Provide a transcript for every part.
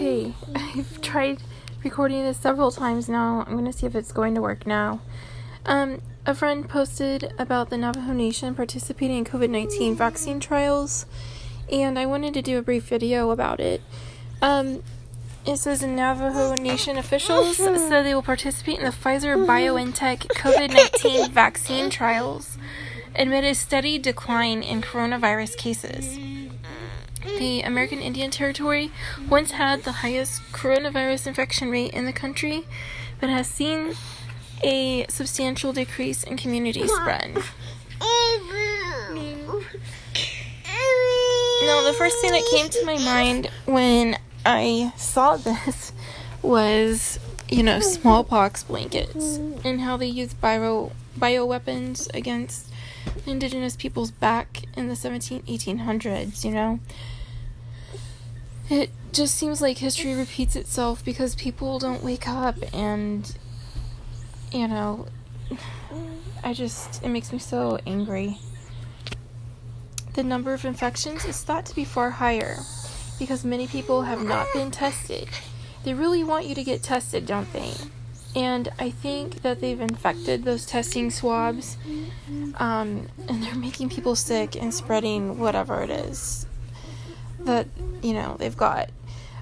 Hey, I've tried recording this several times now. I'm going to see if it's going to work now. A friend posted about the Navajo Nation participating in COVID-19 vaccine trials, and I wanted to do a brief video about it. It says Navajo Nation officials said they will participate in the Pfizer-BioNTech COVID-19 vaccine trials amid a steady decline in coronavirus cases. The American Indian Territory once had the highest coronavirus infection rate in the country, but has seen a substantial decrease in community spread. Now, the first thing that came to my mind when I saw this was, smallpox blankets and how they used bioweapons against indigenous peoples back in the 1800s, It just seems like history repeats itself because people don't wake up, and, it makes me so angry. The number of infections is thought to be far higher because many people have not been tested. They really want you to get tested, don't they? And I think that they've infected those testing swabs, and they're making people sick and spreading whatever it is that, they've got.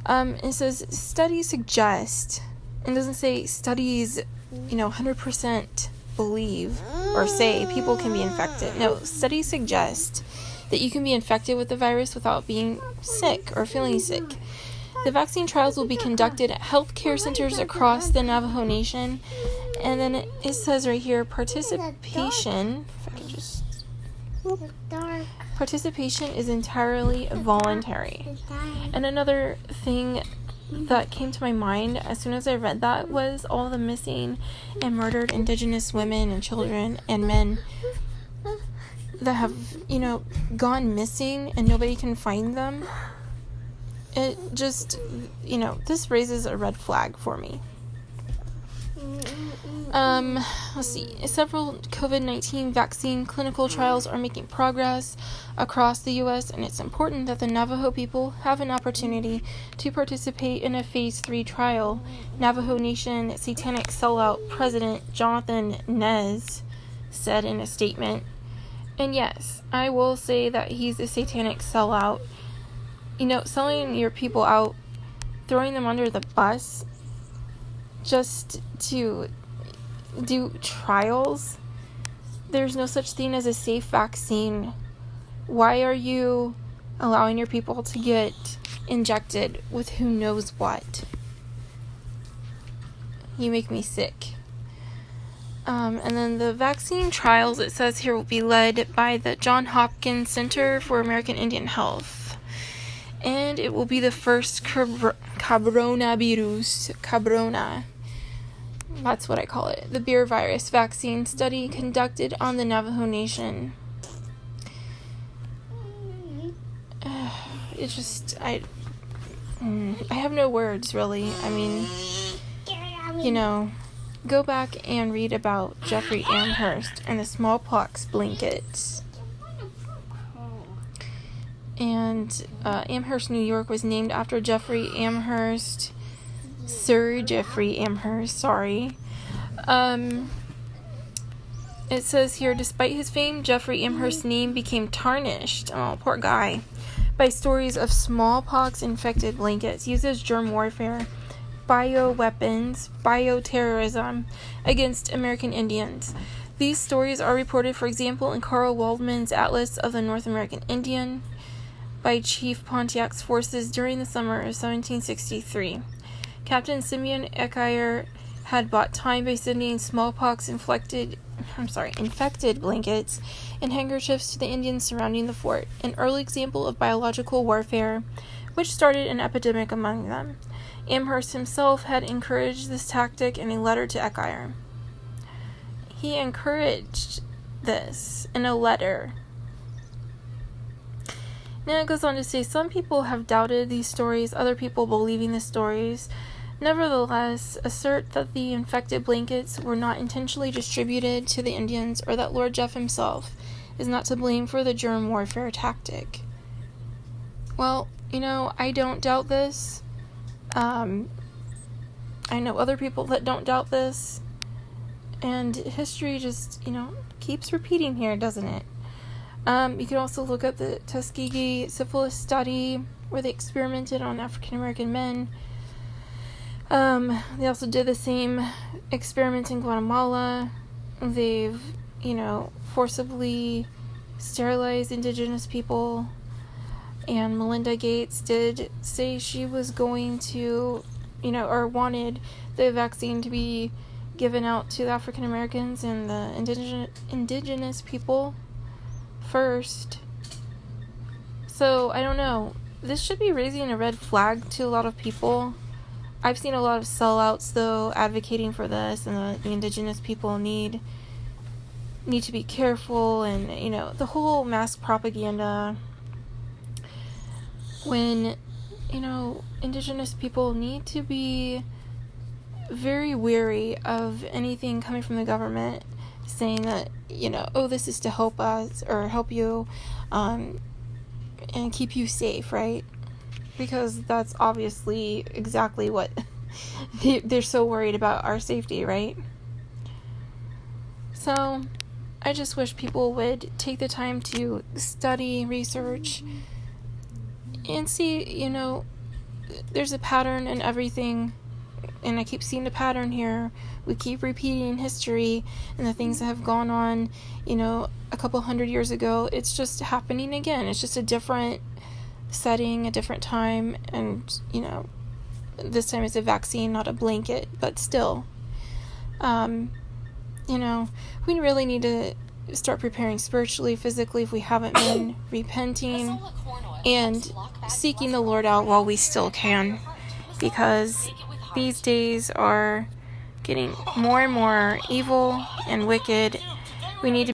It says studies suggest, and doesn't say studies, 100% believe or say people can be infected. No, studies suggest that you can be infected with the virus without being sick or feeling sick. The vaccine trials will be conducted at healthcare centers across the Navajo Nation. And then it says right here, participation is entirely voluntary. And another thing that came to my mind as soon as I read that was all the missing and murdered indigenous women and children and men that have, gone missing and nobody can find them. It just, this raises a red flag for me. Let's see. Several COVID-19 vaccine clinical trials are making progress across the U.S., and it's important that the Navajo people have an opportunity to participate in a Phase 3 trial, Navajo Nation satanic sellout President Jonathan Nez said in a statement. And yes, I will say that he's a satanic sellout. Selling your people out, throwing them under the bus just to do trials. There's no such thing as a safe vaccine. Why are you allowing your people to get injected with who knows what? You make me sick. And then the vaccine trials, it says here, will be led by the Johns Hopkins Center for American Indian Health. And it will be the first cabrona, that's what I call it, the beer virus vaccine study conducted on the Navajo Nation. It's just, I have no words, really. I mean, go back and read about Jeffrey Amherst and the smallpox blankets. And Amherst, New York was named after Jeffrey Amherst, Sir Jeffrey Amherst, sorry. It says here, despite his fame, Jeffrey Amherst's name became tarnished, oh, poor guy, by stories of smallpox-infected blankets used as germ warfare, bioweapons, bioterrorism against American Indians. These stories are reported, for example, in Carl Waldman's Atlas of the North American Indian by Chief Pontiac's forces during the summer of 1763. Captain Simeon Eckire had bought time by sending infected blankets and handkerchiefs to the Indians surrounding the fort, an early example of biological warfare, which started an epidemic among them. Amherst himself had encouraged this tactic in a letter to Eckire. He encouraged this in a letter. Now it goes on to say, some people have doubted these stories, other people believing the stories, nevertheless assert that the infected blankets were not intentionally distributed to the Indians, or that Lord Jeff himself is not to blame for the germ warfare tactic. Well, I don't doubt this, I know other people that don't doubt this, and history just, keeps repeating here, doesn't it? You can also look up the Tuskegee syphilis study, where they experimented on African American men. They also did the same experiment in Guatemala. They've, forcibly sterilized indigenous people. And Melinda Hates did say she was going to, or wanted the vaccine to be given out to the African Americans and the indigenous people first. So, I don't know. This should be raising a red flag to a lot of people. I've seen a lot of sellouts, though, advocating for this, and the indigenous people need to be careful, and, the whole mask propaganda, when, indigenous people need to be very wary of anything coming from the government saying that, oh, this is to help us, or help you, and keep you safe, right? Because that's obviously exactly what they're so worried about, our safety, right? So, I just wish people would take the time to study, research, and see, there's a pattern in everything, and I keep seeing the pattern here. We keep repeating history and the things that have gone on, a couple hundred years ago. It's just happening again. It's just a different setting, a different time, and, this time it's a vaccine, not a blanket, but still, we really need to start preparing spiritually, physically, if we haven't been repenting and seeking the Lord out while we still can, because these days are getting more and more evil and wicked. We need to